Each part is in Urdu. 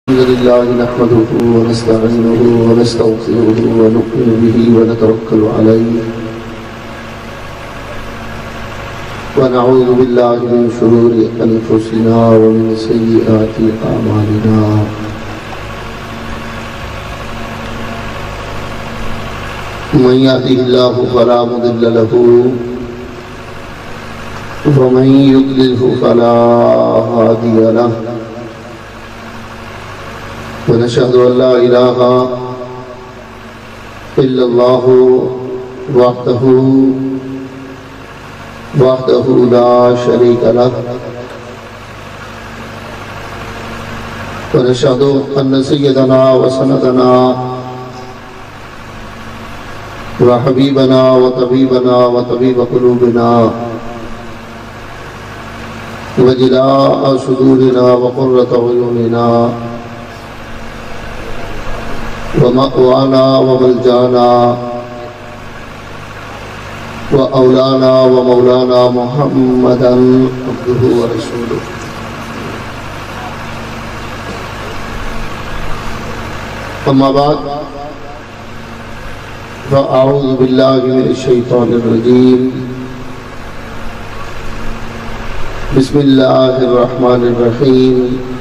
الحمد لله نحمده ونستعينه ونستغفره ونؤمن به ونتوكل عليه ونعوذ بالله من شرور أنفسنا ومن سيئات أعمالنا من يهده الله فلا مضل له ومن يضلله فلا هادي له ونشهد أن لا إله إلا الله وحده لا شريك له ونشهد أن سيدنا وسندنا وحبيبنا وطبيبنا وطبيب قلوبنا وجلاء صدورنا وقرة عيوننا ومأوانا وملجانا وأولانا ومولانا محمدا عبده ورسوله أما بعد فأعوذ بالله من الشيطان الرجيم بسم الله الرحمن الرحيم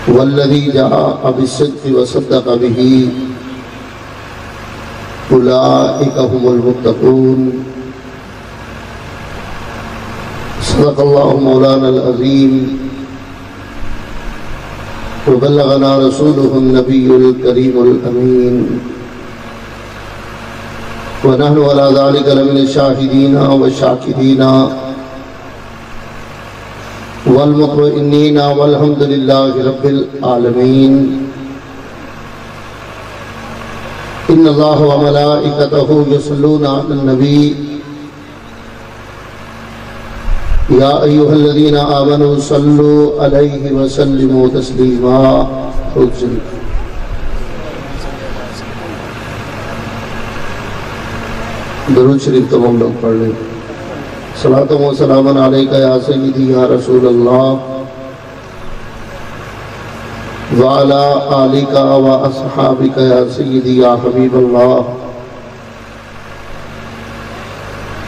والذي جاء بالصدق وصدق به أولئك هم المتقون صدق الله مولانا العظيم وبلغنا رسوله النبي الكريم الأمين ونحن على ذلك لمن الشاهدين والشاكرين والمطمئنين والحمد لله رب العالمين إن الله وملائكته يصلون على النبي يا أيها الذين آمنوا صلوا عليه وسلموا تسليما درود شریف تمام لوگ پڑھ لیں صلاۃ و سلام علیک یا سیدی یا رسول اللہ وعلی آلک و اصحابک یا سیدی یا حبیب اللہ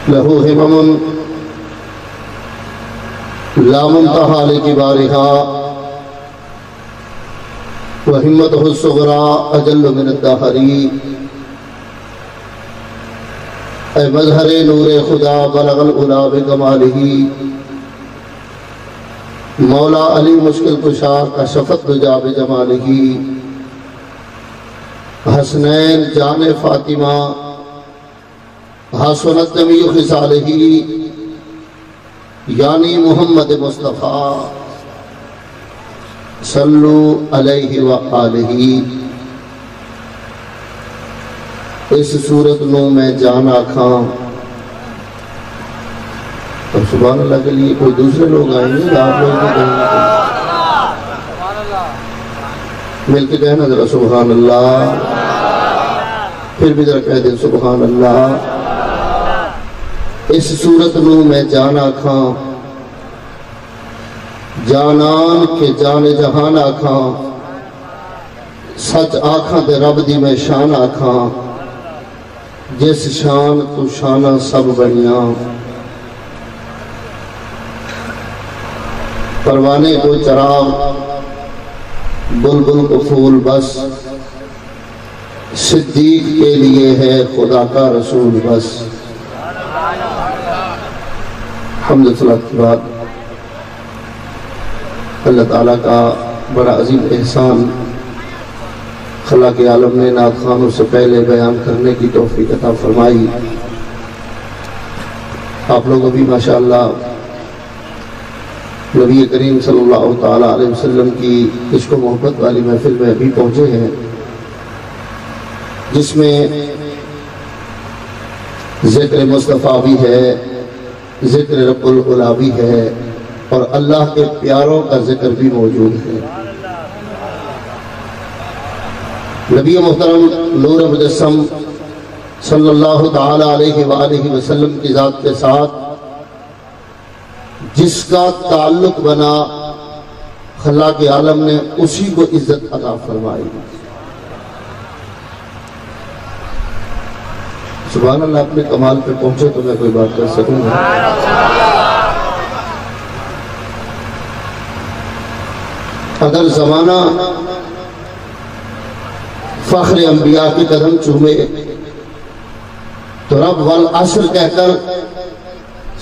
لہ ہمم لا منتہا لکبارہا وہمتہ الصغریٰ اجل من الدہری اے مظہر نور خدا بلغ العلا بکمالہ مولا علی مشکل کشا کشفت دجا بجمالہ حسنین جان فاطمہ حسنت نمی خصالہ یعنی محمد مصطفیٰ صلو علیہ وآلہ اس صورت نو میں جان آکھاں اب سبحان اللہ کے لیے کوئی دوسرے لوگ آئیں گے آپ لوگ بھی کہیں گے مل کے کہنا ذرا سبحان اللہ پھر بھی ذرا کہہ دیں سبحان اللہ اس صورت نو میں جان آکھاں جانان کے جان جہان آکھاں سچ آکھاں دے رب دی میں شان آکھاں جس شان تو شانہ سب بنیاں پروانے کو چراغ بلبل کو پھول بس صدیق کے لیے ہے خدا کا رسول بس حمد صلاۃ کے بعد اللہ تعالیٰ کا بڑا عظیم احسان خلا کے عالم نے نعت خوانوں سے پہلے بیان کرنے کی توفیق عطا فرمائی آپ لوگ ابھی ماشاءاللہ نبی کریم صلی اللہ تعالیٰ علیہ وسلم کی عشق و محبت والی محفل میں ابھی پہنچے ہیں جس میں ذکر مصطفیٰ بھی ہے ذکر رب العلا بھی ہے اور اللہ کے پیاروں کا ذکر بھی موجود ہے نبی محترم نور مجسم صلی اللہ تعالیٰ علیہ وآلہ وسلم کی ذات کے ساتھ جس کا تعلق بنا خلاق عالم نے اسی کو عزت عطا فرمائی۔ سبحان اللہ، اپنے کمال پہ پہنچے تو میں کوئی بات کر سکوں گا۔ اگر زمانہ فخر انبیاء کی قدم چومے تو رب والعصر کہہ کر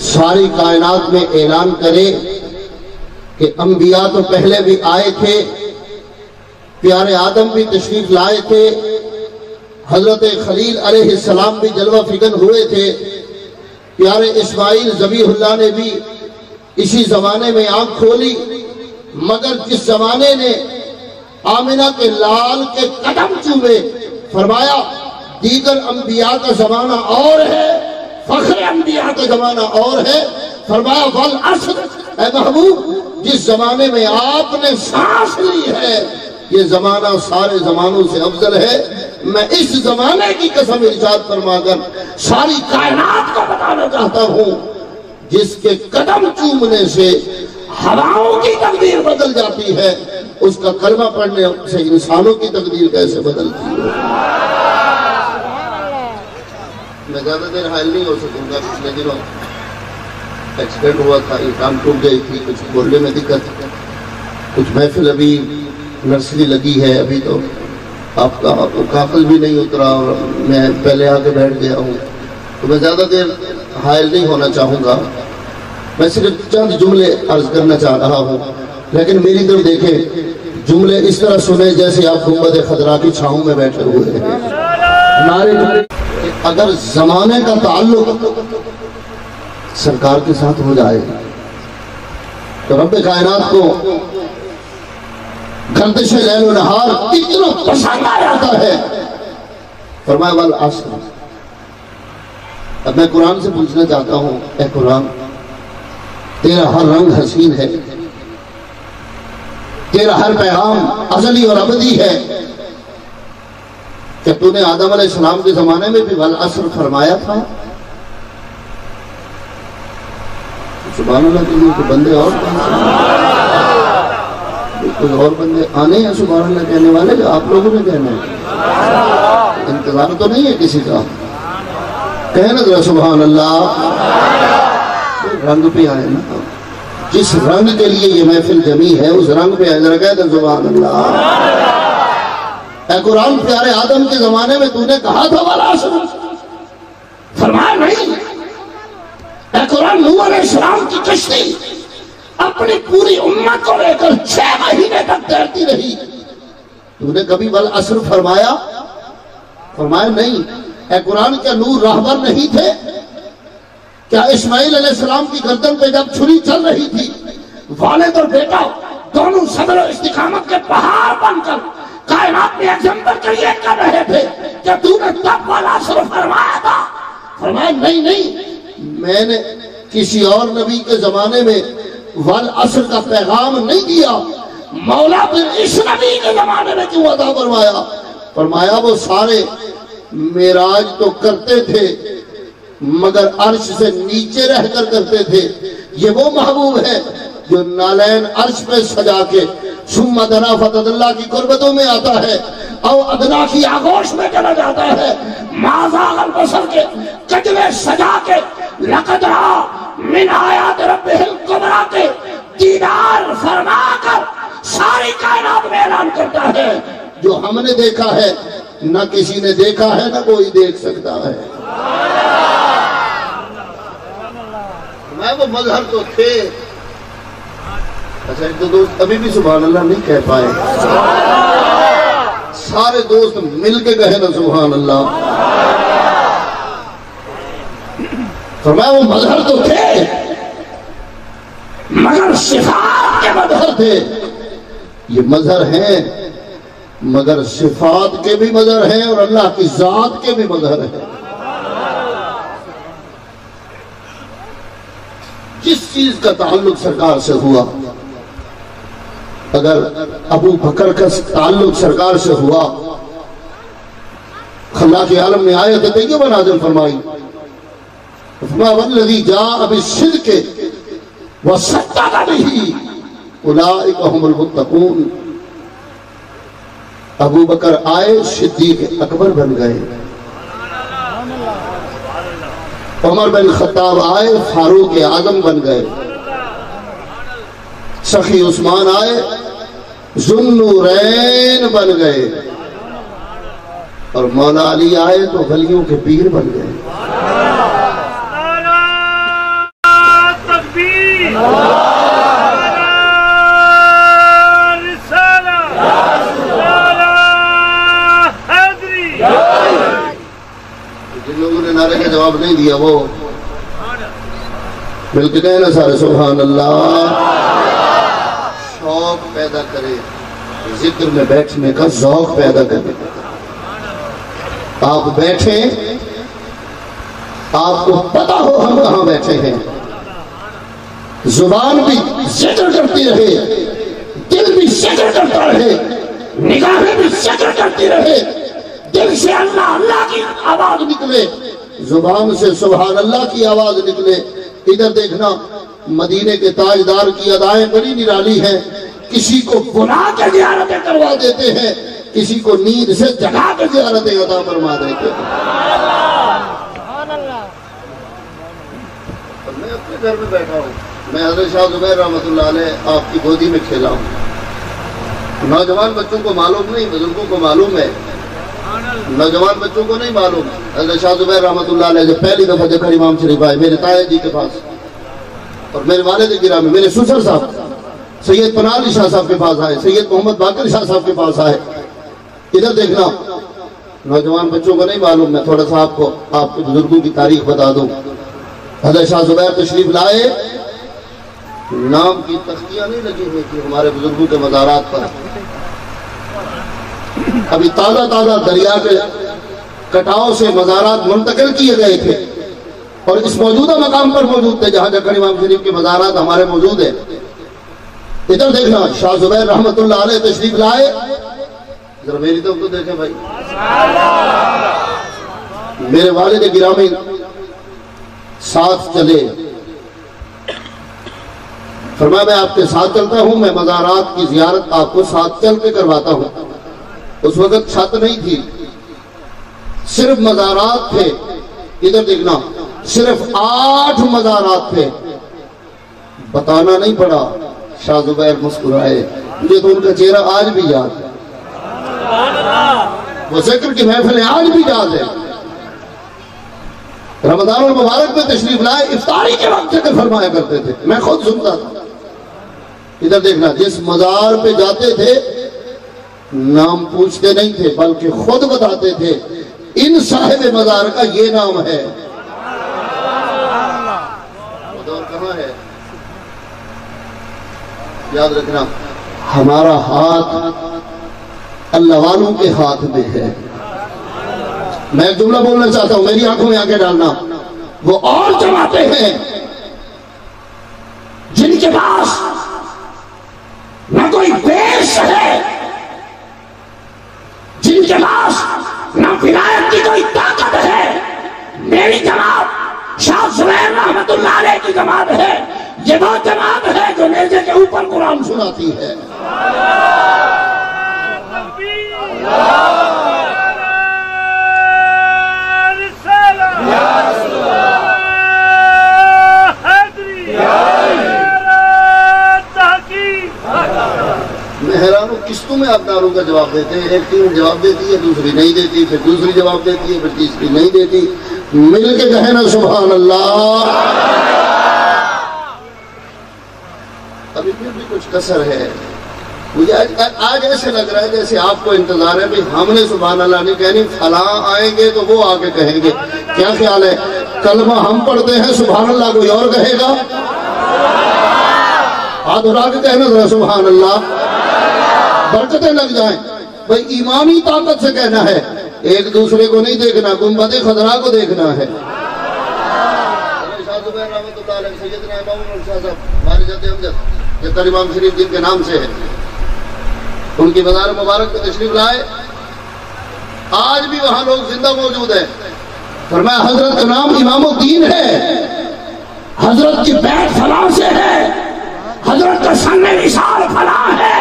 ساری کائنات میں اعلان کرے کہ انبیاء تو پہلے بھی آئے تھے، پیارے آدم بھی تشریف لائے تھے، حضرت خلیل علیہ السلام بھی جلوہ فکن ہوئے تھے، پیارے اسماعیل ذبیح اللہ نے بھی اسی زمانے میں آنکھ کھولی، مگر جس زمانے نے آمنہ کے لال کے قدم چومے، فرمایا دیگر انبیاء کا زمانہ اور ہے، فخر انبیاء کا زمانہ اور ہے۔ فرمایا والعصر، اے محبوب جس زمانے میں آپ نے سانس لی ہے یہ زمانہ سارے زمانوں سے افضل ہے۔ میں اس زمانے کی قسم ارشاد فرما کر ساری کائنات کو بتانا چاہتا ہوں جس کے قدم چومنے سے ہواؤں کی تقدیر بدل جاتی ہے، اس کا کلمہ پڑھنے سے انسانوں کی تقدیر کیسے بدلتی ہے۔ میں زیادہ دیر حائل نہیں ہو سکوں گا، پچھلے دنوں ایکسیڈنٹ ہوا تھا، یہ کام ٹوٹ گئی تھی، کچھ بولنے میں دقت، کچھ محفل ابھی نرسری لگی ہے، ابھی تو آپ کا کاغذ بھی نہیں اترا اور میں پہلے آ کے بیٹھ گیا ہوں، تو میں زیادہ دیر حائل نہیں ہونا چاہوں گا۔ میں صرف چند جملے عرض کرنا چاہ رہا ہوں، لیکن میری طرف دیکھیں، جملے اس طرح سنیں جیسے آپ گنبد خضرا کی چھاؤں میں بیٹھے ہوئے ہیں۔ نعرے اگر زمانے کا تعلق سرکار کے ساتھ ہو جائے تو رب کائنات کو گردش لیل و نہار اتنا پسند آ جاتا ہے۔ فرمایا والعصر۔ اب میں قرآن سے پوچھنا چاہتا ہوں، اے قرآن تیرا ہر رنگ حسین ہے، تیرا ہر پیغام ازلی اور ابدی ہے، کہ تو نے آدم علیہ السلام کے زمانے میں بھی والعصر فرمایا تھا؟ سبحان اللہ کے لیے کوئی بندے اور کوئی اور بندے آنے ہیں سبحان اللہ کہنے والے، جو آپ لوگوں نے کہنا ہے، انتظار تو نہیں ہے کسی کا، کہنا ذرا سبحان اللہ۔ رنگ پہ آئے نا، جس رنگ کے لیے یہ محفل جمی ہے اس رنگ پہ آئے، ذرا کہہ دیں سبحان اللہ۔ اے قرآن پیارے آدم کے زمانے میں تو نے کہا تھا والعصر، فرمایا نہیں۔ اے قرآن نوح علیہ السلام کی کشتی اپنی پوری امت کو لے کر 6 مہینے تک تیرتی رہی، تو نے کبھی والعصر فرمایا؟ فرمایا نہیں۔ اے قرآن کیا نوح راہبر نہیں تھے؟ کیا اسماعیل علیہ السلام کی گردن پہ جب چھری چل رہی تھی والد اور بیٹا دونوں صبر و استقامت کے پہاڑ بن کر کائنات میں ایگزامپل کریٹ کر رہے تھے، کیا تو نے تب والعصر فرمایا تھا؟ فرمایا نہیں، میں نے کسی اور نبی کے زمانے میں والعصر کا پیغام نہیں دیا، مولا پھر اس نبی کے زمانے میں کیوں عطا فرمایا؟ فرمایا وہ سارے معراج تو کرتے تھے مگر عرش سے نیچے رہ کر کرتے تھے، یہ وہ محبوب ہے جو نالین عرش پہ سجا کے ثم دنا فتد اللہ کی قربتوں میں آتا ہے، او ادنا کی آغوش میں چلا جاتا ہے، مازاغ البصر کے کجلے سجا کے لقد را من آیات ربہ الکبریٰ کے دیدار فرما کر ساری کائنات میں اعلان کرتا ہے، جو ہم نے دیکھا ہے نہ کسی نے دیکھا ہے نہ کوئی دیکھ سکتا ہے۔ میں وہ مظہر تو تھے، اچھا ایک دو دوست ابھی بھی سبحان اللہ نہیں کہہ پائے، سارے دوست مل کے کہے نا سبحان اللہ۔ فرمایا وہ مظہر تو تھے مگر صفات کے مظہر تھے، یہ مظہر ہیں مگر صفات کے بھی مظہر ہیں اور اللہ کی ذات کے بھی مظہر ہیں۔ جس چیز کا تعلق سرکار سے ہوا، اگر ابو بکر کا تعلق سرکار سے ہوا، خلاق عالم نے آیت طیبہ نازل فرمائی، والذی جاء بالصدق وصدق به اولئک هم المتقون۔ ابو بکر آئے صدیق اکبر بن گئے، عمر بن خطاب آئے فاروق اعظم بن گئے، سخی عثمان آئے ذو النورین بن گئے، اور مولا علی آئے تو ولیوں کے پیر بن گئے۔ جن لوگوں نے نعرے کا جواب نہیں دیا وہ مل کے کہنا سارے سبحان اللہ۔ شوق پیدا کرے، ذکر میں بیٹھنے کا ذوق پیدا کرے۔ آپ بیٹھیں، آپ کو پتا ہو ہم کہاں بیٹھے ہیں، زبان بھی ذکر کرتی رہے، دل بھی ذکر کرتا رہے، نگاہیں بھی ذکر کرتی رہے، دل سے اللہ اللہ کی آواز نکلے، زبان سے سبحان اللہ کی آواز نکلے۔ ادھر دیکھنا، مدینے کے تاجدار کی ادائیں بڑی نرالی ہیں۔ کسی کو بلا کے زیارتیں کروا دیتے ہیں، کسی کو نیند سے جگا کے زیارتیں عطا فرما دیتے ہیں۔ میں اپنے گھر میں بیٹھا ہوں، میں حضرت شاہ زبیر رحمۃ اللہ علیہ آپ کی گودی میں کھیلا ہوں۔ نوجوان بچوں کو معلوم نہیں، بزرگوں کو معلوم ہے، نوجوان بچوں کو نہیں معلوم۔ حضرت شاہ زبیر رحمۃ اللہ علیہ جب پہلی دفعہ جکر امام شریف آئے میرے تایا جی کے پاس، اور میرے والد گرامی میرے سسر صاحب سید پناہ علی شاہ صاحب کے پاس آئے، سید محمد باقر شاہ صاحب کے پاس آئے۔ ادھر دیکھنا، نوجوان بچوں کو نہیں معلوم، میں تھوڑا سا آپ کے بزرگوں کی تاریخ بتا دوں۔ حضرت شاہ زبیر تشریف لائے، نام کی تختیاں نہیں لگی ہوئی تھی ہمارے بزرگوں کے مزارات پر، ابھی تازہ دریا کے کٹاؤ سے مزارات منتقل کیے گئے تھے، اور اس موجودہ مقام پر موجود تھے جہاں جکر امام شریف کے مزارات ہمارے موجود ہیں۔ ادھر دیکھنا، شاہ زبیر رحمۃ اللہ علیہ تشریف لائے، ذرا میری طرف تو دیکھیں بھائی، میرے والد گرامی ساتھ چلے، فرمایا میں آپ کے ساتھ چلتا ہوں، میں مزارات کی زیارت آپ کو ساتھ چل کے کرواتا ہوں۔ اس وقت چھت نہیں تھی، صرف مزارات تھے۔ ادھر دیکھنا، صرف 8 مزارات تھے، بتانا نہیں پڑا۔ شاہ زبیر مسکرائے، مجھے تو ان کا چہرہ آج بھی یاد ہے، وہ ذکر کی محفلیں آج بھی یاد ہے۔ رمضان المبارک میں تشریف لائے، افطاری کے وقت ذکر فرمایا کرتے تھے، میں خود سنتا تھا۔ ادھر دیکھنا، جس مزار پہ جاتے تھے نام پوچھتے نہیں تھے بلکہ خود بتاتے تھے ان صاحب مزار کا یہ نام ہے۔ دور کہاں ہے؟ یاد رکھنا، ہمارا ہاتھ اللہ والوں کے ہاتھ میں ہے۔ میں ایک جملہ بولنا چاہتا ہوں، میری آنکھوں میں آنکھیں ڈالنا، وہ اور جماعتیں ہیں جن کے پاس نہ کوئی بیس ہے، جن کے پاس نہ ولایت کی کوئی طاقت ہے۔ میری جماعت شاہ زبیر رحمۃ اللہ علیہ کی جماعت ہے، یہ وہ جماعت ہے جو نیزے کے اوپر قرآن سناتی ہے۔ میں حیران ہوں، قسطوں میں آپ نعروں کا جواب دیتے ہیں، ایک ٹیم جواب دیتی ہے، دوسری نہیں دیتی، پھر دوسری جواب دیتی ہے، پھر تیسری نہیں دیتی۔ مل کے کہنا سبحان اللہ۔ ابھی پھر بھی کچھ کسر ہے، مجھے آج ایسے لگ رہا ہے جیسے آپ کو انتظار ہے بھی ہم نے سبحان اللہ نہیں کہنی، فلاں آئیں گے تو وہ آگے کہیں گے۔ کیا خیال ہے؟ کلمہ ہم پڑھتے ہیں، سبحان اللہ کوئی اور کہے گا؟ ہاتھ اٹھا کے کہنا ذرا سبحان اللہ، برکتیں لگ جائیں۔ بھئی ایمانی طاقت سے کہنا ہے، ایک دوسرے کو نہیں دیکھنا، گنبد خضراء کو دیکھنا ہے۔ شاہ زبیر رحمۃ اللہ علیہ، سیدنا امام شاہ صاحب ہمارے جد امجد جکر امام شریف جن کے نام سے ہے، ان کی مزار مبارک میں تشریف لائے، آج بھی وہاں لوگ زندہ موجود ہیں۔ فرمایا حضرت کا نام امام الدین ہے، حضرت کی بیعت فلاں سے ہے، حضرت کا سن وصال فلاں ہے،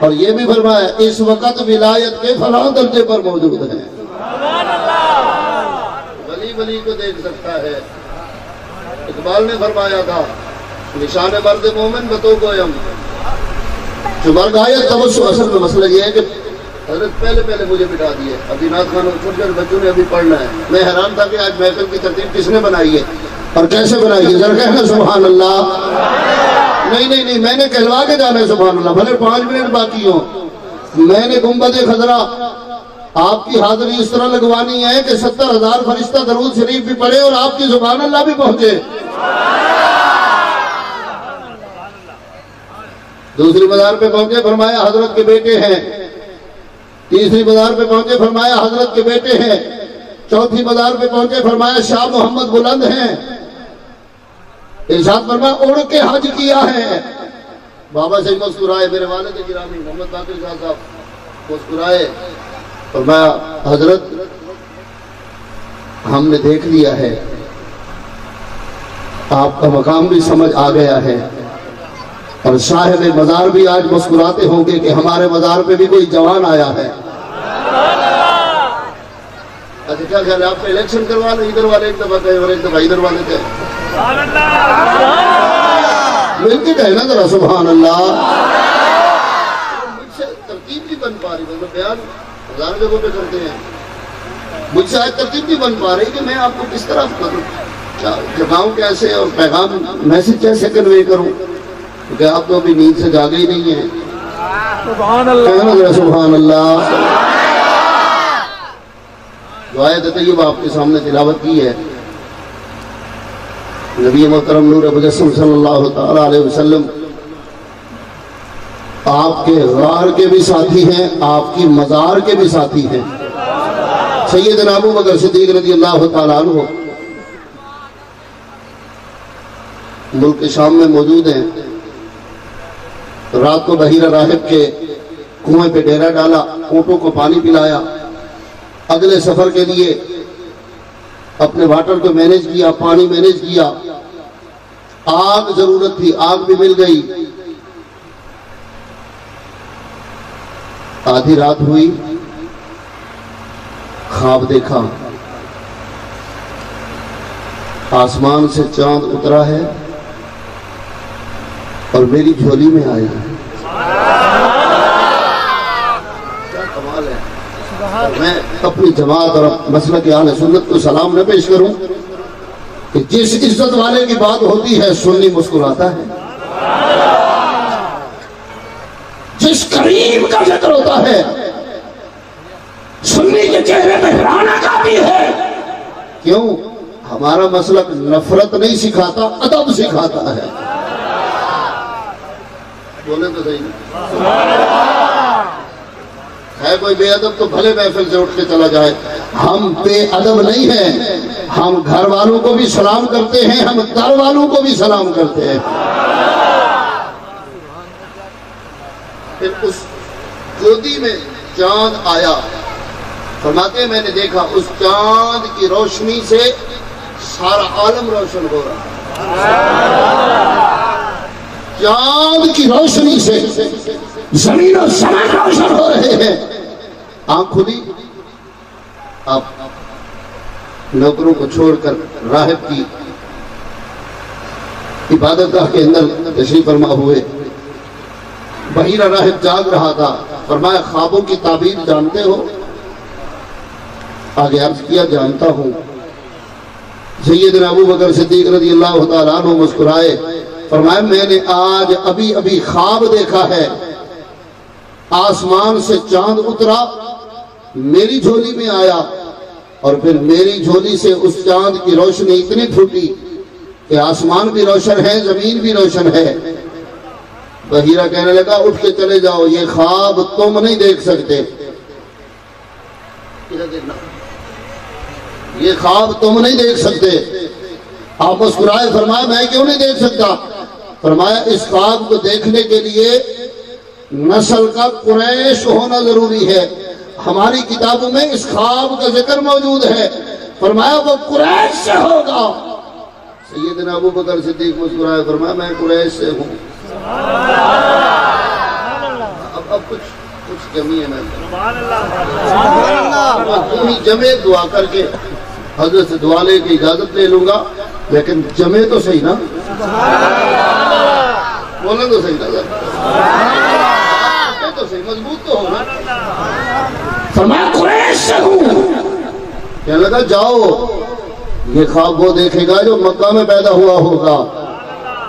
اور یہ بھی فرمایا اس وقت ولایت کے فلاں درجے پر موجود ہے۔ ولی ولی کو دیکھ سکتا ہے۔ اقبال نے فرمایا تھا نشان مرد مومن بتو گویم، جو مرد آیت تبسو اصل میں مسئلہ یہ ہے کہ حضرت پہلے مجھے بٹھا دیے، ابھی نعت خان اور چھوٹے بچوں نے ابھی پڑھنا ہے۔ میں حیران تھا کہ آج محفل کی ترتیب کس نے بنائی ہے اور کیسے بنائی ہے، ذرا کہنا سبحان اللہ۔ نہیں میں نے کہلوا کے جانا ہے سبحان اللہ، بھلے 5 منٹ باقی ہوں۔ میں نے گنبد خضرا آپ کی حاضری اس طرح لگوانی ہے کہ 70,000 فرشتہ درود شریف بھی پڑھے اور آپ کی سبحان اللہ بھی پہنچے۔ دوسری مزار پہ پہنچے، فرمایا حضرت کے بیٹے ہیں۔ تیسری مزار پہ پہنچے، فرمایا حضرت کے بیٹے ہیں۔ چوتھی مزار پہ پہنچے، فرمایا شاہ محمد بلند ہیں۔ ارشاد فرمایا اڑ کے حج کیا ہے۔ بابا سے مسکرائے، میرے والد گرامی محمد باقر شاہ صاحب مسکرائے، فرمایا حضرت ہم نے دیکھ لیا ہے، آپ کا مقام بھی سمجھ آ گیا ہے، اور صاحب مزار بھی آج مسکراتے ہوں گے کہ ہمارے مزار پہ بھی کوئی جوان آیا ہے۔ اچھا کیا خیال ہے آپ کو الیکشن کروا لیں، ادھر والے ایک دفعہ کہیں اور ایک دفعہ ادھر والے کہیں، مل کے کہنا ذرا سبحان اللہ۔ مجھ سے ترتیب نہیں بن پا رہی، میں بیان 1000 جگہوں پہ کرتے ہیں، مجھ سے آج ترتیب نہیں بن پا رہی کہ میں آپ کو کس طرح کروں، جگاؤں کیسے اور پیغام میسج کیسے کنوے کروں، کیونکہ آپ تو ابھی نیند سے جاگے ہی نہیں ہیں۔ سبحان اللہ، سبحان اللہ۔ جو آیت طیبہ آپ کے سامنے تلاوت کی ہے، نبی محترم نور مجسم صلی اللہ تعالی علیہ وسلم آپ کے غار کے بھی ساتھی ہیں، آپ کی مزار کے بھی ساتھی ہیں۔ سیدنا ابو بکر صدیق رضی اللہ تعالیٰ عنہ ملک شام میں موجود ہیں۔ رات کو بحیرہ راہب کے کنویں پہ ڈیرا ڈالا، اونٹوں کو پانی پلایا، اگلے سفر کے لیے اپنے واٹر کو مینیج کیا، پانی مینیج کیا۔ آگ ضرورت تھی، آگ بھی مل گئی۔ آدھی رات ہوئی، خواب دیکھا، آسمان سے چاند اترا ہے اور میری جھولی میں آیا ہے۔ کیا کمال ہے۔ میں اپنی جماعت اور مسلک اہل سنت کو سلام نہ پیش کروں کہ جس عزت والے کی بات ہوتی ہے سنی مسکراتا ہے، جس کریم کا ذکر ہوتا ہے سنی کے چہرے پہ حیرانت آتی ہے۔ کیوں؟ ہمارا مسلک نفرت نہیں سکھاتا، ادب سکھاتا ہے۔ بولے تو صحیح ہے، کوئی بے ادب تو بھلے محفل سے اٹھ کے چلا جائے، ہم بے ادب نہیں ہیں۔ ہم گھر والوں کو بھی سلام کرتے ہیں، ہم در والوں کو بھی سلام کرتے ہیں۔ پھر اس جوتی میں چاند آیا، فرماتے ہیں میں نے دیکھا اس چاند کی روشنی سے سارا عالم روشن ہو رہا، چاند کی روشنی سے زمین و زمان روشن ہو رہے ہیں۔ آنکھ کھلی، اب نوکروں کو چھوڑ کر راہب کی عبادت گاہ کے اندر تشریف فرما ہوئے۔ بحیرہ راہب جاگ رہا تھا، فرمایا خوابوں کی تعبیر جانتے ہو؟ آگے عرض کیا جانتا ہوں۔ سیدنا ابو بکر صدیق رضی اللہ تعالیٰ عنہ مسکرائے، فرمایا میں نے آج ابھی خواب دیکھا ہے، آسمان سے چاند اترا، میری جھولی میں آیا، اور پھر میری جھولی سے اس چاند کی روشنی اتنی پھوٹی کہ آسمان بھی روشن ہے، زمین بھی روشن ہے۔ بحیرہ کہنے لگا اٹھ کے چلے جاؤ، یہ خواب تم نہیں دیکھ سکتے، یہ خواب تم نہیں دیکھ سکتے۔ آپ مسکرائے، فرمایا میں کیوں نہیں دیکھ سکتا؟ فرمایا اس خواب کو دیکھنے کے لیے نسل کا قریش ہونا ضروری ہے۔ ہماری کتابوں میں اس خواب کا ذکر موجود ہے، فرمایا وہ قریش سے ہوگا۔ سیدنا ابو بکر صدیق مسکرائے، فرمایا میں قریش سے ہوں۔ اب کچھ کمی ہے میں پوری جمع دعا کر کے حضرت سے دعا لے کے اجازت لے لوں گا، لیکن جمع تو صحیح نا، بولنا تو صحیح نا، تو صحیح مضبوط تو ہوگا۔ فرمایا قریش سے ہوں، کہنے لگا جاؤ یہ خواب وہ دیکھے گا جو مکہ میں پیدا ہوا ہوگا۔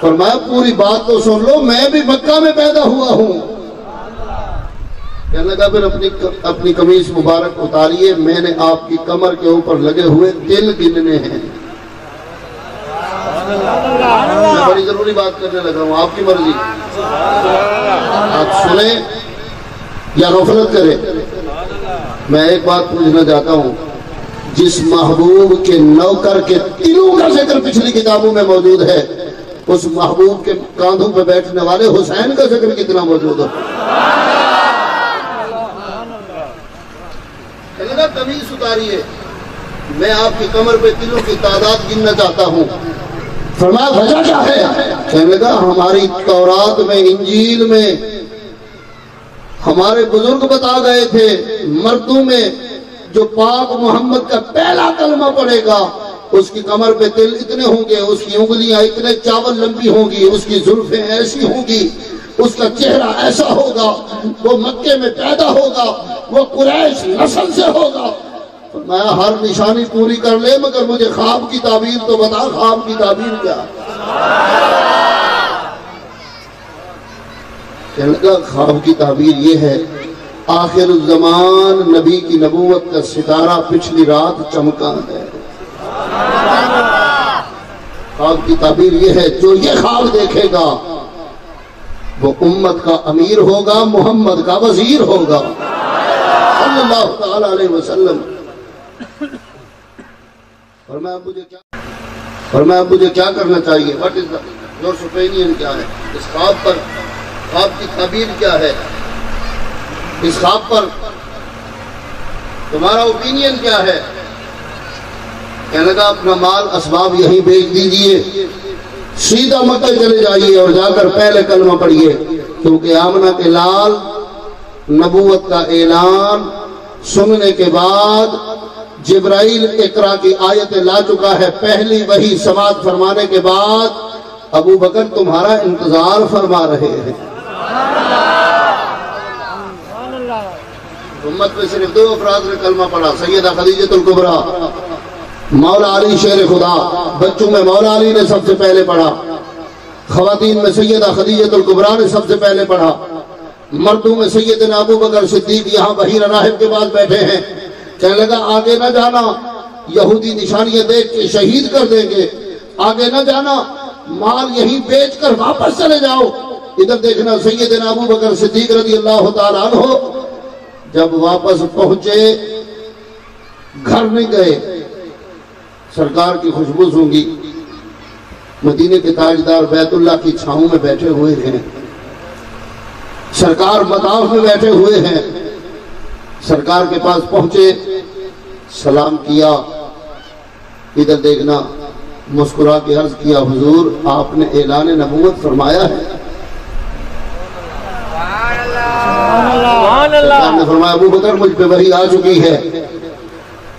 فرمایا پوری بات تو سن لو، میں بھی مکہ میں پیدا ہوا ہوں۔ کہنے لگا پھر اپنی قمیص مبارک اتاریے، میں نے آپ کی کمر کے اوپر لگے ہوئے تل گننے ہیں۔ میں بڑی ضروری بات کرنے لگا ہوں، آپ کی مرضی، آپ سنیں یا غفلت کریں۔ میں ایک بات پوچھنا چاہتا ہوں، جس محبوب کے نوکر کے تلوں کا ذکر پچھلی کتابوں میں موجود ہے، اس محبوب کے کاندھوں پہ بیٹھنے والے حسین کا ذکر کتنا موجود ہے؟ کہنے قمیص اتاریے، میں آپ کی کمر پہ تلوں کی تعداد گننا چاہتا ہوں۔ فرمایا وجہ کیا ہے؟ کہنے لگا ہماری تورات میں، انجیل میں ہمارے بزرگ بتا گئے تھے، مردوں میں جو پاک محمد کا پہلا کلمہ پڑھے گا اس کی کمر پہ تل اتنے ہوں گے، اس کی انگلیاں اتنے چاول لمبی ہوں گی، اس کی زلفیں ایسی ہوں گی، اس کا چہرہ ایسا ہوگا، وہ مکے میں پیدا ہوگا، وہ قریش نسل سے ہوگا۔ میں ہر نشانی پوری کر لے مگر مجھے خواب کی تعبیر تو بتا، خواب کی تعبیر کیا؟ کہنے لگا خواب کی تعبیر یہ ہے، آخر الزمان نبی کی نبوت کا ستارہ پچھلی رات چمکا ہے۔ خواب کی تعبیر یہ ہے، جو یہ خواب دیکھے گا وہ امت کا امیر ہوگا، محمد کا وزیر ہوگا صلی اللہ تعالی علیہ وسلم۔ فرمایا مجھے کیا کرنا چاہیے؟ what is your opinion کیا ہے اس خواب پر؟ خواب کی تعبیر کیا ہے؟ اس خواب پر تمہارا اوپینین کیا ہے؟ کہنے لگا اپنا مال اسباب یہیں بیچ دیجئے، سیدھا مکہ چلے جائیے اور جا کر پہلے کلمہ پڑھیے، کیونکہ آمنہ کے لال نبوت کا اعلان سننے کے بعد جبرائیل اقرا کی آیتیں لا چکا ہے، پہلی وحی سماعت فرمانے کے بعد ابو بکر تمہارا انتظار فرما رہے ہیں۔ امت میں صرف 2 افراد نے کلمہ پڑھا، سیدہ خدیجہ الکبریٰ، مولا علی شیر خدا۔ بچوں میں مولا علی نے سب سے پہلے پڑھا، خواتین میں سیدہ خدیجہ الکبریٰ نے سب سے پہلے پڑھا، مردوں میں سیدنا ابو بکر صدیق یہاں بحیرہ راہب کے بعد بیٹھے ہیں۔ کہنے لگا آگے نہ جانا، یہودی نشانیاں دیکھ کے شہید کر دیں گے، آگے نہ جانا، مال یہیں بیچ کر واپس چلے جاؤ۔ ادھر دیکھنا سیدنا ابو بکر صدیق رضی اللہ تعالیٰ عنہ جب واپس پہنچے، گھر نہیں گئے، سرکار کی خوشبو سونگی، مدینے کے تاجدار بیت اللہ کی چھاؤں میں بیٹھے ہوئے ہیں، سرکار مطاف میں بیٹھے ہوئے ہیں۔ سرکار کے پاس پہنچے، سلام کیا، ادھر دیکھنا، مسکرا کے عرض کیا حضور آپ نے اعلان نبوت فرمایا ہے۔ سرکار نے فرمایا ابو بکر مجھ پہ وحی آ چکی ہے،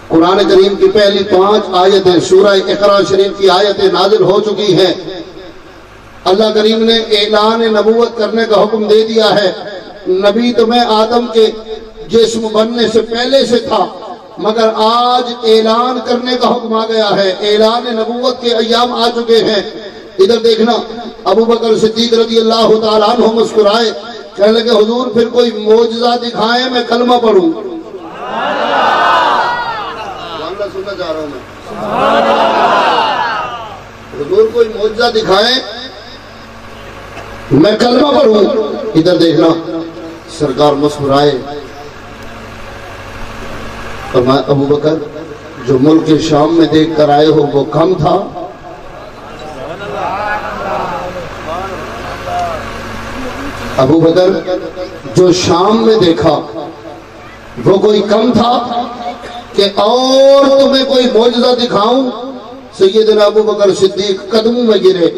قرآن کریم کی پہلی 5 آیتیں سورہ اقرا شریف کی آیتیں نازل ہو چکی ہیں، اللہ کریم نے اعلان نبوت کرنے کا حکم دے دیا ہے۔ نبی تو میں آدم کے جسم بننے سے پہلے سے تھا، مگر آج اعلان کرنے کا حکم آ گیا ہے، اعلان نبوت کے ایام آ چکے ہیں۔ ادھر دیکھنا ابو بکر صدیق رضی اللہ تعالیٰ عنہ مسکرائے، کہنے لگے حضور پھر کوئی معجزہ دکھائیں میں کلمہ پڑھوں۔ سننا چاہ رہا ہوں میں، حضور کوئی معجزہ دکھائیں میں کلمہ پڑھوں۔ ادھر دیکھنا سرکار مسکرائے، فرمایا ابو بکر جو ملک شام میں دیکھ کر آئے ہو وہ کم تھا؟ ابو بکر جو شام میں دیکھا وہ کوئی کم تھا کہ اور تمہیں کوئی معجزہ دکھاؤں؟ سیدنا ابو بکر صدیق قدموں میں گرے،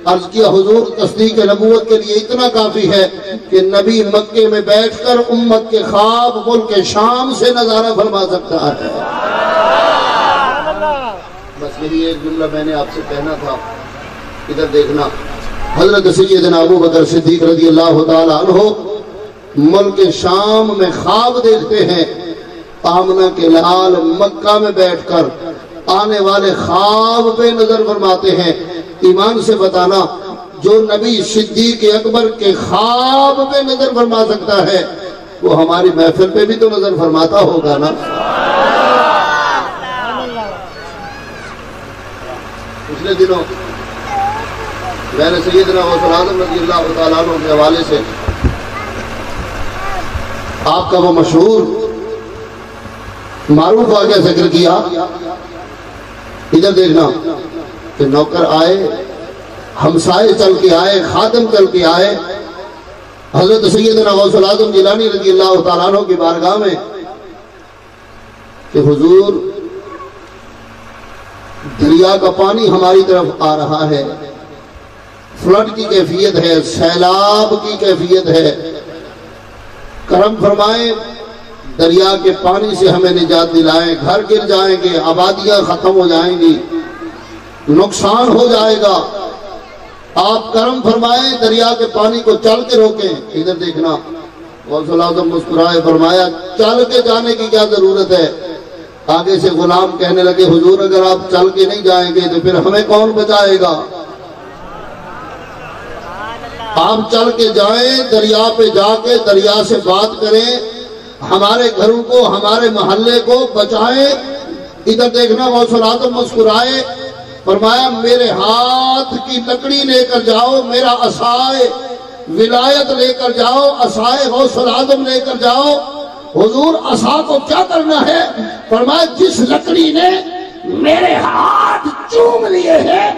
عرض کیا حضور تصدیق نبوت کے لیے اتنا کافی ہے کہ نبی مکے میں بیٹھ کر امت کے خواب ملک شام سے نظارہ فرما سکتا ہے۔ بس یہی ایک جملہ میں نے آپ سے کہنا تھا، ادھر دیکھنا۔ حضرت سیدنا ابو بکر صدیق رضی اللہ تعالی عنہ ملک شام میں خواب دیکھتے ہیں، آمنہ کے لال مکہ میں بیٹھ کر آنے والے خواب پہ نظر فرماتے ہیں۔ ایمان سے بتانا، جو نبی صدیق اکبر کے خواب پہ نظر فرما سکتا ہے وہ ہماری محفل پہ بھی تو نظر فرماتا ہوگا نا۔ پچھلے دنوں میں نے سیدنا غوث الاعظم رضی اللہ تعالیٰ عنہ کے حوالے سے آپ کا وہ مشہور معروف واقعہ ذکر کیا۔ ادھر دیکھنا کہ نوکر آئے، ہمسائے چل کے آئے، خادم چل کے آئے حضرت سیدنا غوث الاعظم جیلانی رضی اللہ تعالیٰ عنہ کی بارگاہ میں کہ حضور دریا کا پانی ہماری طرف آ رہا ہے، فلڈ کی کیفیت ہے، سیلاب کی کیفیت ہے، کرم فرمائیں، دریا کے پانی سے ہمیں نجات دلائیں، گھر گر جائیں گے، آبادیاں ختم ہو جائیں گی، نقصان ہو جائے گا، آپ کرم فرمائیں، دریا کے پانی کو چل کے روکیں۔ ادھر دیکھنا، غوث الاعظم مسکرائے، فرمایا چل کے جانے کی کیا ضرورت ہے؟ آگے سے غلام کہنے لگے حضور اگر آپ چل کے نہیں جائیں گے تو پھر ہمیں کون بچائے گا؟ آپ چل کے جائیں، دریا پہ جا کے دریا سے بات کریں، ہمارے گھروں کو، ہمارے محلے کو بچائیں۔ ادھر دیکھنا، غوث الاعظم مسکرائے، فرمایا میرے ہاتھ کی لکڑی لے کر جاؤ، میرا عصائے ولایت لے کر جاؤ، عصائے غوث الاعظم لے کر جاؤ۔ حضور عصا کو کیا کرنا ہے؟ فرمایا جس لکڑی نے میرے ہاتھ چوم لیے ہیں،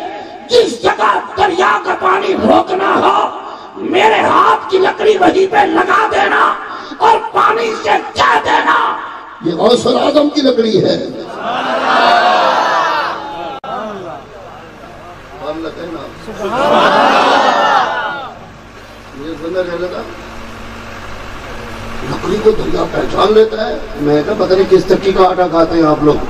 جس جگہ دریا کا پانی روکنا ہو، میرے ہاتھ کی لکڑی وہیں پہ لگا دینا اور پانی سے کہہ دینا یہ غوث الاعظم کی لکڑی ہے۔ لکڑی کو دریا پہچان لیتا ہے۔ میں کہا پتہ نہیں کس ترکی کا آٹا کھاتے ہیں آپ لوگ۔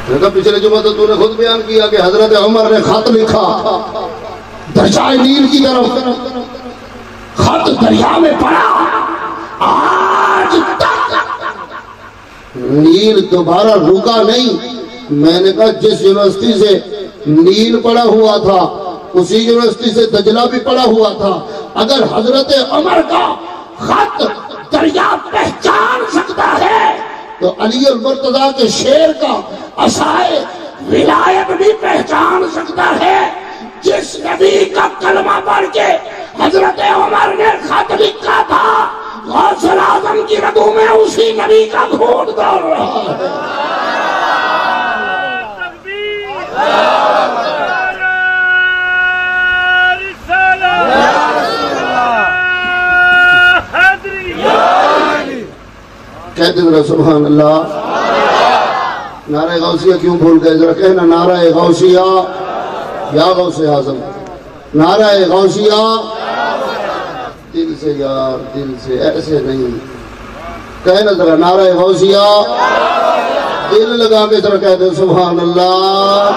میں کہا پچھلے جمعہ تو نے خود بیان کیا کہ حضرت عمر نے خط لکھا دریائے نیل کی طرف، خط دریا میں پڑا، آج تک نیل دوبارہ رکا نہیں۔ میں نے کہا جس یونیورسٹی سے نیل پڑا ہوا تھا اسی یونیورسٹی سے دجلہ بھی پڑا ہوا تھا۔ اگر حضرت عمر کا خط دریا پہچان سکتا ہے تو علی المرتضیٰ کے شعر کا عصائے ولایت بھی پہچان سکتا ہے۔ جس نبی کا کلمہ پڑھ کے حضرت عمر نے خط لکھا تھا، غوث الاعظم کی رگوں میں اسی نبی کا گھونٹ دوڑ رہا ہے۔ کہتے ذرا سبحان اللہ۔ نعرہ غوثیہ کیوں بھول گئے؟ ذرا کہنا نعرہ غوثیہ یا غوث اعظم، نعرہ غوثیہ دل سے یار، دل سے، ایسے نہیں کہنا، ذرا نعرہ غوثیہ دل لگا کے ذرا کہتے سبحان اللہ۔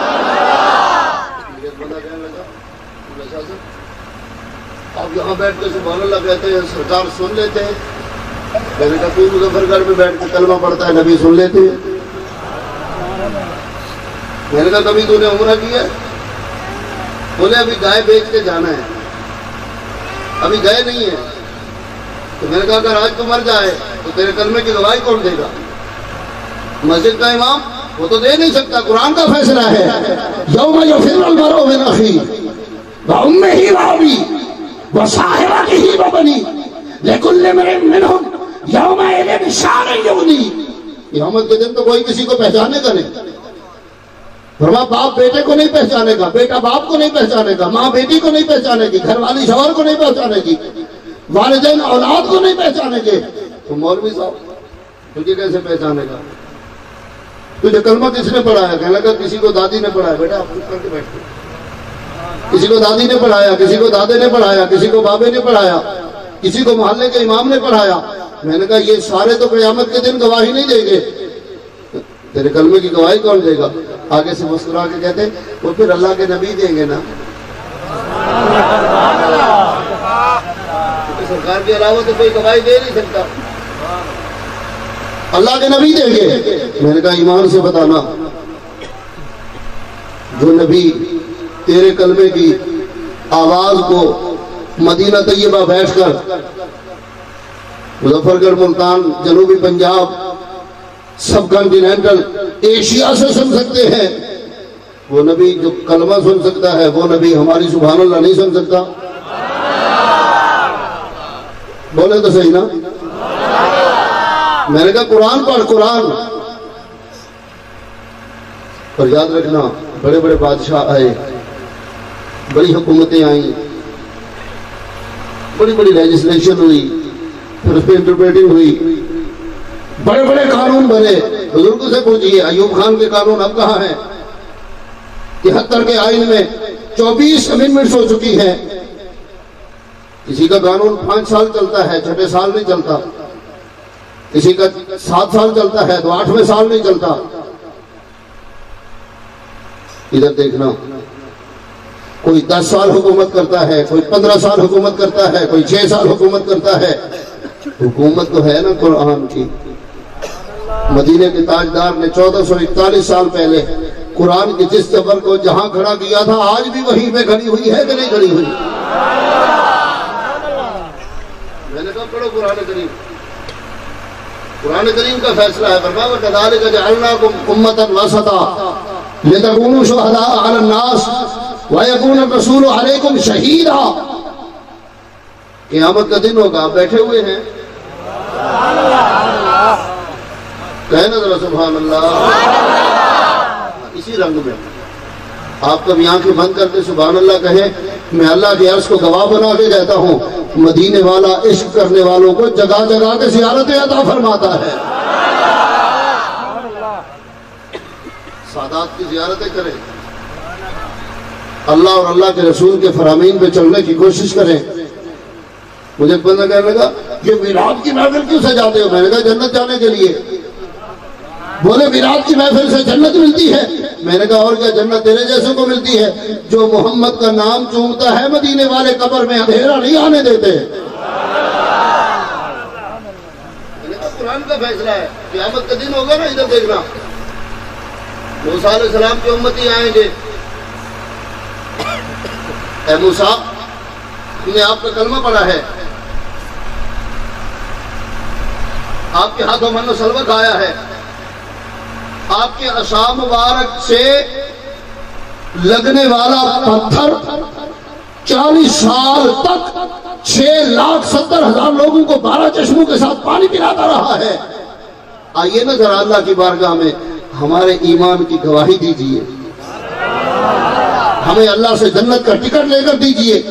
آپ یہاں بیٹھ کے سبحان اللہ کہتے ہیں، سرکار سن لیتے ہیں؟ میں نے کہا کوئی مظفر گڑھ میں بیٹھ کے کلمہ پڑھتا ہے، نبی سن لیتے ہیں؟ میں نے کہا کبھی تو نے عمرہ کیا؟ بولے ابھی گائے بیچ کے جانا ہے، ابھی گئے نہیں ہے۔ تو میں نے کہا اگر آج تو مر جائے تو تیرے کلمے کی گواہی کون دے گا؟ مسجد کا امام وہ تو دے نہیں سکتا، قرآن کا فیصلہ ہے۔ یوم یفر المرء من اخیہ وامہ وابیہ وصاحبتہ وبنیہ لکل امرئ منہم یومئذ شأن یغنیہ۔ قیامت کے دن تو کوئی کسی کو پہچانے کا نہیں۔ فرمایا باپ بیٹے کو نہیں پہچانے گا، بیٹا باپ کو نہیں پہچانے گا، ماں بیٹی کو نہیں پہچانے گی، گھر والی شوہر کو نہیں پہچانے گی، والدین اولاد کو نہیں پہچانے گے۔ تو مولوی صاحب تجھے کیسے پہچانے گا؟ تجھے کلمہ کس نے پڑھایا؟ کہنے لگا کسی کو دادی نے پڑھایا۔ بیٹا آپ کچھ کر کے بیٹھتے کسی کو دادی نے پڑھایا، کسی کو دادے نے پڑھایا، کسی کو بابے نے پڑھایا، کسی کو محلے کے امام نے پڑھایا۔ میں نے کہا یہ سارے تو قیامت کے دن گواہی نہیں دیں گے، تیرے کلمے کی گواہی کون دے گا؟ آگے سے مسکرا کے کہتے وہ پھر اللہ کے نبی دیں گے نا، سرکار کے علاوہ تو کوئی گواہی دے نہیں سکتا، اللہ کے نبی دیں گے۔ میں نے کہا ایمان سے بتانا جو نبی تیرے کلمے کی آواز کو مدینہ طیبہ بیٹھ کر مظفر گڑھ، ملتان، جنوبی پنجاب، سب کنٹیننٹل ایشیا سے سن سکتے ہیں، وہ نبی جو کلمہ سن سکتا ہے وہ نبی ہماری سبحان اللہ نہیں سن سکتا؟ بولے تو صحیح نا؟ میں نے کہا قرآن پڑھ، قرآن۔ اور یاد رکھنا بڑے بڑے بادشاہ آئے، بڑی حکومتیں آئیں، بڑی بڑی لیجسلیشن ہوئی، پھر اس پہ انٹرپریٹنگ ہوئی، بڑے بڑے قانون بنے۔ بزرگوں سے پوچھئے ایوب خان کے قانون اب کہاں ہیں؟ 73 کے آئین میں 24 امینڈمنٹس ہو چکی ہیں۔ کسی کا قانون 5 سال چلتا ہے، 6 سال نہیں چلتا، کسی کا 7 سال چلتا ہے تو 8ویں سال نہیں چلتا۔ ادھر دیکھنا، کوئی 10 سال حکومت کرتا ہے، کوئی 15 سال حکومت کرتا ہے، کوئی 6 سال حکومت کرتا ہے۔ حکومت تو ہے نا قرآن کی۔ مدینہ کے تاجدار نے 1441 سال پہلے قرآن کی جس چبر کو جہاں کھڑا کیا تھا آج بھی وہیں پہ کھڑی ہوئی ہے کہ نہیں کھڑی ہوئی؟ میں نے کہا پڑھو قرآن کریم۔ قرآن کریم کا فیصلہ ہے، فرمایا وَكَذَلِكَ جَعَلْنَاكُمْ أُمَّةً وَسَطًا لِتَكُونُوا شُهَدَاءَ عَلَى النَّاسِ وَيَكُونَ الرَّسُولُ عَلَيْكُمْ شَهِيدًا۔ قیامت کا دن ہوگا، آپ بیٹھے ہوئے ہیں، کہنا ذرا سبحان اللہ۔ اسی رنگ میں آپ کبھی آنکھیں بند کرتے سبحان اللہ کہیں، میں اللہ کے عرش کو گواہ بنا کے کہتا ہوں مدینے والا عشق کرنے والوں کو جگہ جگہ کے زیارتیں عطا فرماتا ہے۔ سادات کی زیارتیں کریں، اللہ اور اللہ کے رسول کے فرامین پہ چلنے کی کوشش کریں۔ مجھے ایک بندہ کہنے لگا یہ میلاد کی محفل کیوں سے جاتے ہو؟ میں نے کہا جنت جانے کے لیے۔ بولے میلاد کی محفل سے جنت ملتی ہے؟ میں نے کہا اور کیا، جنت تیرے جیسے کو ملتی ہے جو محمد کا نام چونتا ہے، مدینے والے قبر میں اندھیرا نہیں آنے دیتے۔ میں نے کہا قرآن کا فیصلہ ہے، قیامت کا دن ہوگا نا، ادھر دیکھنا موسیٰ علیہ السلام کے امتی آئیں گے، اے موسیٰ ہم نے آپ کا کلمہ پڑھا ہے، آپ کے ہاتھوں من و سلوہ کھایا ہے، آپ کے عصا مبارک سے لگنے والا پتھر 40 سال تک 6,70,000 لوگوں کو 12 چشموں کے ساتھ پانی پلاتا رہا ہے۔ آئیے نا ذرا اللہ کی بارگاہ میں ہمارے ایمان کی گواہی دیجئے، ہمیں اللہ سے جنت کا ٹکٹ لے کر دیجئے۔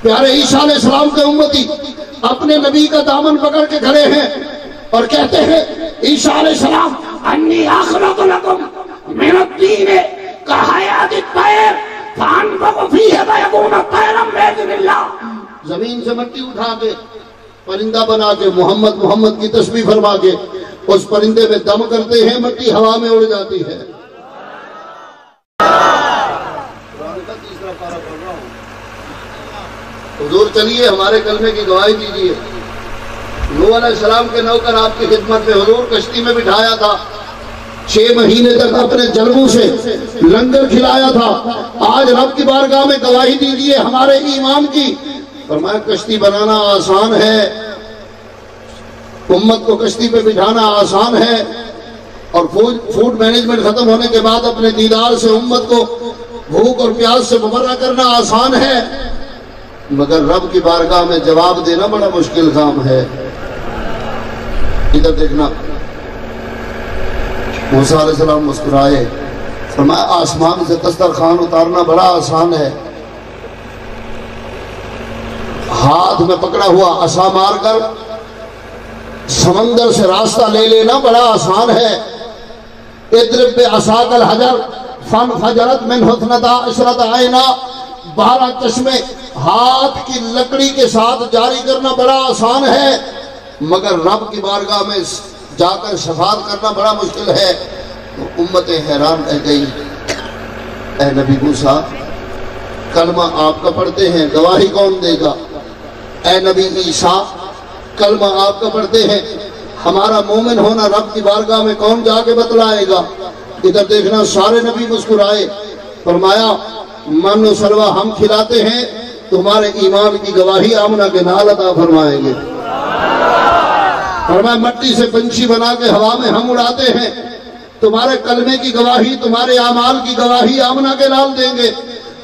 پیارے عیسیٰ علیہ السلام کے امتی اپنے نبی کا دامن پکڑ کے کھڑے ہیں اور کہتے ہیں عیسیٰ علیہ السلام انی اخلق لکم من الطین کحیات الطیر فانفخ فیہ فیکون طیرا باذن اللہ۔ زمین سے مٹی اٹھا کے پرندہ بنا کے محمد کی تسبیح فرما کے اس پرندے میں دم کرتے ہیں، مٹی ہوا میں اڑ جاتی ہے۔ حضور چلیے ہمارے کلمے کی گواہی دیجیے۔ نوح علیہ السلام کے نوکر آپ کی خدمت میں حضور کشتی میں بٹھایا تھا، 6 مہینے تک اپنے جلبوں سے لنگر کھلایا تھا۔ آج رب کی بارگاہ میں گواہی دیجیے ہمارے ایمان کی۔ فرمایا کشتی بنانا آسان ہے، امت کو کشتی پہ بٹھانا آسان ہے، اور فوڈ مینجمنٹ ختم ہونے کے بعد اپنے دیدار سے امت کو بھوک اور پیاس سے مبرہ کرنا آسان ہے، مگر رب کی بارگاہ میں جواب دینا بڑا مشکل کام ہے۔ ادھر دیکھنا، موسیٰ علیہ السلام مسکرائے، فرمایا آسمان سے دسترخوان اتارنا بڑا آسان ہے، ہاتھ میں پکڑا ہوا عصا مار کر سمندر سے راستہ لے لینا بڑا آسان ہے۔ اضرب بعصاک الحجر فانفجرت منہ اثنتا عشرۃ عینا، 12 چشمے ہاتھ کی لکڑی کے ساتھ جاری کرنا بڑا آسان ہے، مگر رب کی بارگاہ میں جا کر شفاعت کرنا بڑا مشکل ہے۔ تو امت حیران رہ گئی، اے نبی موسیٰ کلمہ آپ کا پڑھتے ہیں، گواہی کون دے گا؟ اے نبی عیسیٰ کلمہ آپ کا پڑھتے ہیں، ہمارا مومن ہونا رب کی بارگاہ میں کون جا کے بتلائے گا؟ ادھر دیکھنا سارے نبی مسکرائے، فرمایا من و سلوہ ہم کھلاتے ہیں، تمہارے ایمان کی گواہی آمنہ کے نال عطا فرمائیں گے۔ فرمایا مٹی سے پنچھی بنا کے ہوا میں ہم اڑاتے ہیں، تمہارے کلمے کی گواہی، تمہارے اعمال کی گواہی آمنہ کے نال دیں گے۔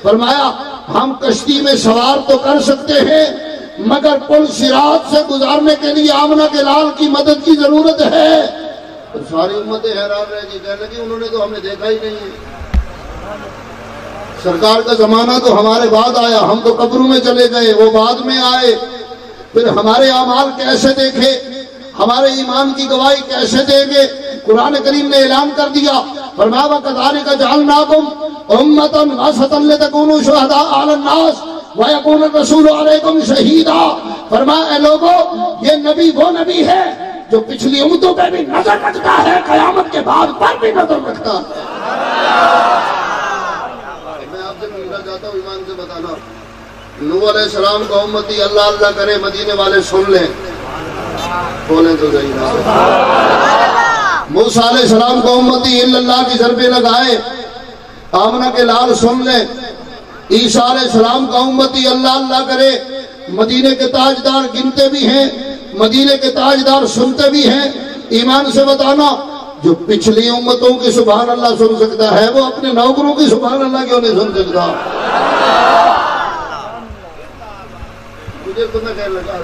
فرمایا ہم کشتی میں سوار تو کر سکتے ہیں، مگر پل صراط سے گزارنے کے لیے آمنہ کے لال کی مدد کی ضرورت ہے۔ تو ساری امتیں حیران رہ گئی، کہنے لگی انہوں نے تو ہمیں دیکھا ہی نہیں ہے، سرکار کا زمانہ تو ہمارے بعد آیا، ہم تو قبروں میں چلے گئے، وہ بعد میں آئے، پھر ہمارے اعمال کیسے دیکھے، ہمارے ایمان کی گواہی کیسے دیں گے؟ قرآن کریم نے اعلان کر دیا، فرمایا وَكَذَلِكَ جَعَلْنَاكُمْ أُمَّةً وَسَطًا لِتَكُونُوا شُهَدَاءَ عَلَى النَّاسِ وَيَكُونَ الرَّسُولُ عَلَيْكُمْ شَهِيدًا۔ فرمایا اے لوگو یہ نبی وہ نبی ہے جو پچھلی امتوں پہ بھی نظر رکھتا ہے، قیامت کے بعد پر بھی نظر رکھتا ہے۔ میں آپ سے پوچھنا چاہتا ہوں، ایمان سے بتانا، نوح علیہ السلام کا امتی اللہ اللہ کرے، مدینے والے سن لیں، بولیں تو صحیح نہ۔ موسیٰ علیہ السلام کو امتی اللہ کی ضربیں لگائے، آمنہ کے لال سن لیں۔ عیسیٰ علیہ السلام کا امتی اللہ اللہ کرے، مدینے کے تاجدار گنتے بھی ہیں، مدینے کے تاجدار سنتے بھی ہیں۔ ایمان سے بتانا، جو پچھلی امتوں کی سبحان اللہ سن سکتا ہے، وہ اپنے نوکروں کی سبحان اللہ کیوں نہیں سن سکتا؟ مجھے تو نہ کہنے لگا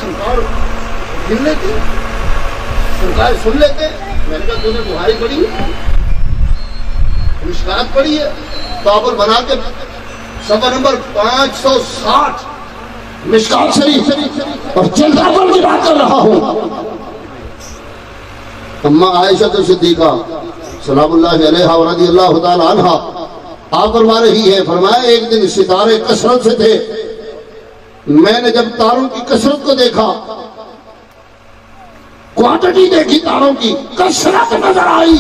سرکار گن لیتے، سرکار سن لیتے۔ میں نے کہا تو نے بخاری پڑھی ہے، مشکات پڑھی ہے؟ بابل بنا کے صفحہ نمبر 560 مشکات شریف اور چند بابل کی بات کر رہا ہوں۔ اما عائشہ صدیقہ سلام اللہ علیہا و رضی اللہ تعالی عنہا آپ فرما رہی ہے، فرمایا ایک دن ستارے کثرت سے تھے، میں نے جب تاروں کی کثرت کو دیکھا، کوانٹٹی دیکھی تاروں کی، کثرت نظر آئی،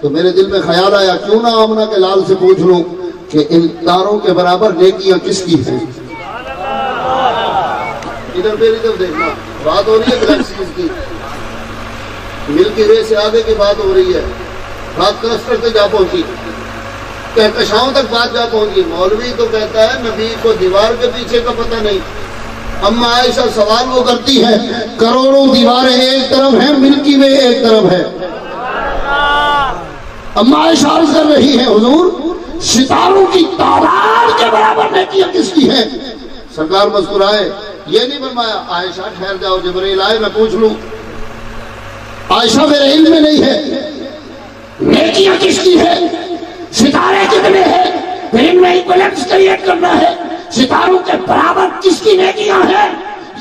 تو میرے دل میں خیال آیا کیوں نہ آمنہ کے لال سے پوچھ لوں کہ ان تاروں کے برابر نیکیاں کس کی ہیں؟ ادھر میری طرف دیکھنا، بات ہو رہی ہے گلیکسیز کی، ملکی وے سے آگے کی بات ہو رہی ہے، بات کلسٹر سے جا پہنچی، کہکشاؤں تک بات جا پہنچی۔ مولوی تو کہتا ہے نبی کو دیوار کے پیچھے کا پتہ نہیں۔ اما عائشہ سوال وہ کرتی ہے، کروڑوں دیواریں ایک طرف ہیں، ملکی وے ایک طرف ہے۔ اما عائشہ عرض کر رہی ہے حضور ستاروں کی تعداد کے برابر نیکیاں کس کی ہیں؟ سرکار مسکرائے، یہ نہیں فرمایا عائشہ ٹھہر جاؤ، جبرائیل آئے میں پوچھ لوں۔ عائشہ میرے علم میں نہیں ہے، نیکیاں کس کی ہے، ستارے کتنے ہیں، پھر ان میں ایکویلنس کریٹ کرنا ہے، ستاروں کے برابر کس کی نیکیاں ہیں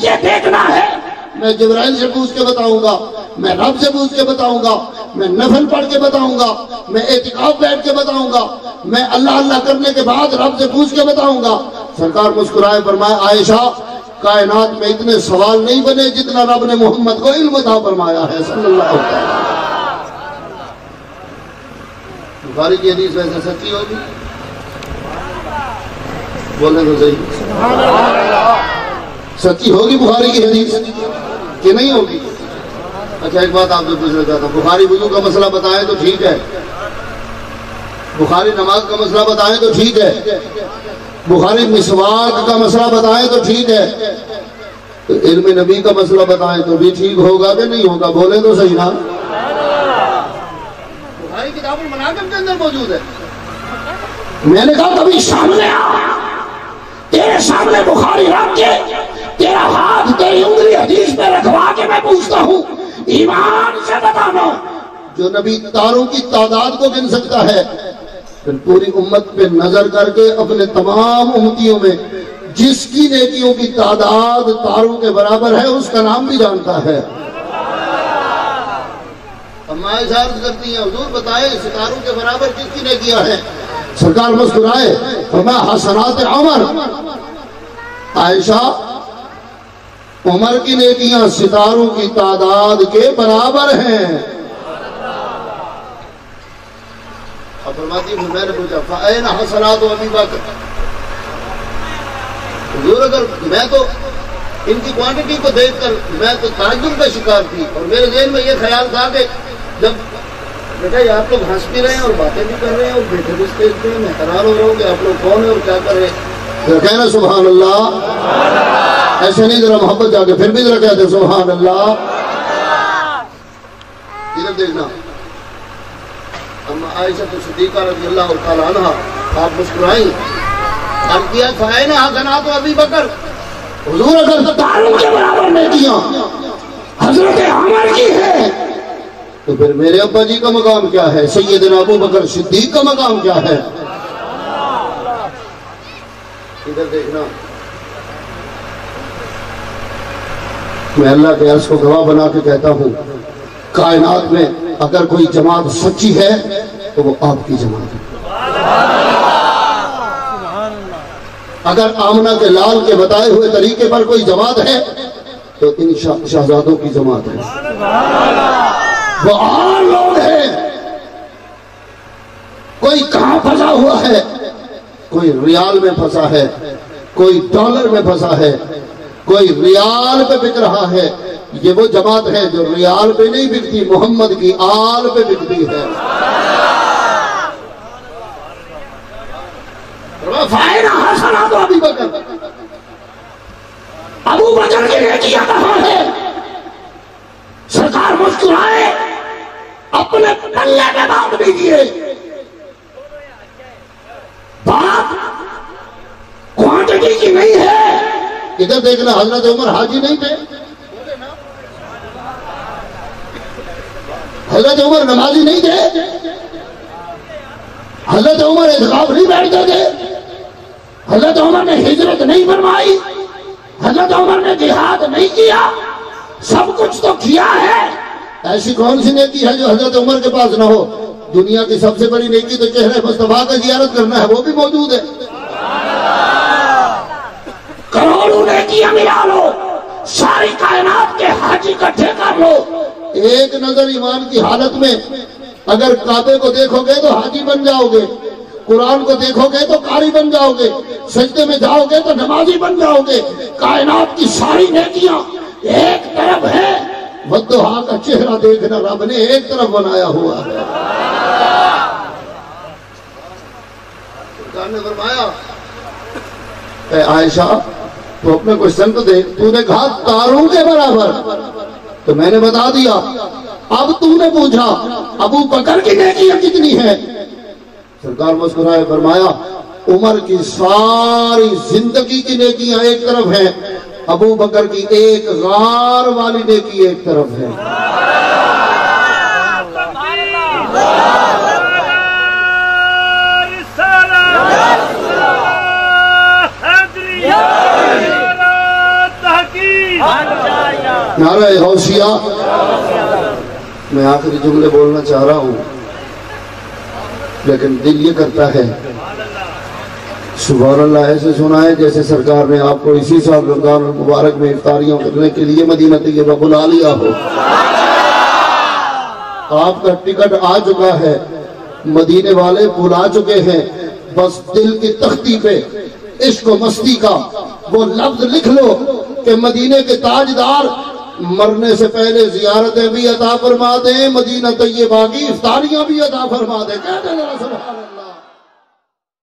یہ دیکھنا ہے۔ میں جبرائیل سے پوچھ کے بتاؤں گا، میں رب سے پوچھ کے بتاؤں گا، میں نفل پڑھ کے بتاؤں گا، میں اعتکاف بیٹھ کے بتاؤں گا، میں اللہ اللہ کرنے کے بعد رب سے پوچھ کے بتاؤں گا۔ سرکار مسکرائے، فرمایا عائشہ کائنات میں اتنے سوال نہیں بنے جتنا رب نے محمد کو علم عطا فرمایا ہے صلی اللہ علیہ وسلم۔ بخاری کی حدیث ویسے سچی ہوگی؟ بولنے تو صحیح، سچی ہوگی بخاری کی حدیث کہ نہیں ہوگی؟ اچھا ایک بات آپ سے پوچھنا چاہتا ہوں، بخاری وضو کا مسئلہ بتائیں تو ٹھیک ہے، بخاری نماز کا مسئلہ بتائیں تو ٹھیک ہے، بخاری مسواک کا مسئلہ بتائیں تو ٹھیک ہے، تو علم نبی کا مسئلہ بتائیں تو بھی ٹھیک ہوگا کہ نہیں ہوگا؟ بولیں تو صحیح نا۔ بخاری کتاب المناقب کے اندر موجود ہے۔ میں نے کہا کبھی سامنے آ، تیرے سامنے بخاری رکھ کے تیرا ہاتھ تیری انگلی حدیث میں رکھوا کے میں پوچھتا ہوں، ایمان سے بتانا، جو نبی تاروں کی تعداد کو گن سکتا ہے، پھر پوری امت پہ نظر کر کے اپنے تمام امتیوں میں جس کی نیکیوں کی تعداد تاروں کے برابر ہے اس کا نام بھی جانتا ہے۔ اما اشارت کرتی ہیں حضور بتائیں ستاروں کے برابر کس کی نیکیاں ہیں؟ سرکار مسکرائے فرمایا حسنات عمر، عائشہ عمر کی نیکیاں ستاروں کی تعداد کے برابر ہیں۔ اب فرماتی ہے میں نے پوچھا فَأَيْنَ حَسَنَاتُ أَبِي بَكْرٍ، حضور اگر میں تو ان کی کوانٹٹی کو دیکھ کر میں تو تعجب کا شکار تھی، اور میرے ذہن میں یہ خیال تھا کہ جب بیٹا یہ آپ لوگ ہنس بھی رہے ہیں اور باتیں بھی کر رہے ہیں اور بیٹھے بھی اسٹیج پہ، میں حیران ہو رہا ہوں کہ آپ لوگ کون ہیں اور کیا کر رہے ہیں۔ کہنا سبحان اللہ، ایسے نہیں ذرا محبت جا کے پھر بھی ذرا کہتے سبحان اللہ۔ ادھر دیکھنا اما عائشہ صدیقہ رضی اللہ تعالیٰ عنہ آپ مسکرائیں، عرض کیا فَأَيْنَ حَسَنَاتُ أَبِي بَكْرٍ، حضور اگر ستاروں کے برابر نیکیاں حضرت عمر کی ہے تو پھر میرے ابا جی کا مقام کیا ہے، سیدنا ابو بکر صدیق کا مقام کیا ہے؟ ادھر دیکھنا میں اللہ کے عرض کو گواہ بنا کے کہتا ہوں کائنات میں اگر کوئی جماعت سچی ہے تو وہ آپ کی جماعت ہے۔ اگر آمنہ کے لال کے بتائے ہوئے طریقے پر کوئی جماعت ہے تو ان شہزادوں کی جماعت ہے، وہ اور لوگ ہیں۔ کوئی کہاں پھنسا ہوا ہے، کوئی ریال میں پھنسا ہے، کوئی ڈالر میں پھنسا ہے، کوئی ریال پہ بک رہا ہے، یہ وہ جماعت ہے جو ریال پہ نہیں بکتی، محمد کی آل پہ بکتی ہے۔ فَأَيْنَ حَسَنَاتُ أَبِي بَكْرٍ، ابو بکر کی نیکیاں کہاں ہے؟ سرکار مسکرائے اپنے پلے پہ بات دیجئے، بات کوانٹٹی کی نہیں ہے۔ ادھر دیکھنا حضرت عمر حاجی نہیں تھے، حضرت عمر نمازی نہیں تھے، حضرت عمر اعتکاف نہیں بیٹھتے تھے، حضرت عمر نے ہجرت نہیں فرمائی، حضرت عمر نے جہاد نہیں کیا، سب کچھ تو کیا ہے۔ ایسی کون سی نیکی ہے جو حضرت عمر کے پاس نہ ہو؟ دنیا کی سب سے بڑی نیکی تو چہرے مصطفیٰ کا زیارت کرنا ہے، وہ بھی موجود ہے۔ کروڑوں نیکیاں ملا لو، ساری کائنات کے حج اکٹھے کر لو، ایک نظر ایمان کی حالت میں اگر کعبے کو دیکھو گے تو حاجی بن جاؤ گے، قرآن کو دیکھو گے تو قاری بن جاؤ گے، سجدے میں جاؤ گے تو نمازی بن جاؤ گے۔ کائنات کی ساری نیکیاں ایک طرف ہے، والضحیٰ کا چہرہ دیکھنا رب نے ایک طرف بنایا ہوا ہے۔ سرکار نے فرمایا اے عائشہ تو اپنے کوشچن تو دیکھ، تو نے کہا تاروں کے برابر، تو میں نے بتا دیا۔ اب تو نے پوچھا ابو بکر کی نیکیاں کتنی ہیں؟ سرکار مسکرائے فرمایا عمر کی ساری زندگی کی نیکیاں ایک طرف ہیں، ابو بکر کی ایک غار والی نیکی ایک طرف ہے۔ نعرہ غوثیہ، میں آخری جملے بولنا چاہ رہا ہوں لیکن دل یہ کرتا ہے سبحان اللہ ایسے سنائے جیسے سرکار نے آپ کو اسی سال رمضان المبارک میں افطاریاں کرنے کے لیے مدینہ طیبہ بلا لیا ہو۔ آپ کا ٹکٹ آ چکا ہے، مدینے والے بلا چکے ہیں، بس دل کی تختی پہ عشق و مستی کا وہ لفظ لکھ لو کہ مدینے کے تاجدار مرنے سے پہلے زیارتیں بھی عطا فرما دیں، مدینہ طیبہ کی افطاریاں بھی عطا فرما دیں۔ کہتے ہیں سبحان اللہ۔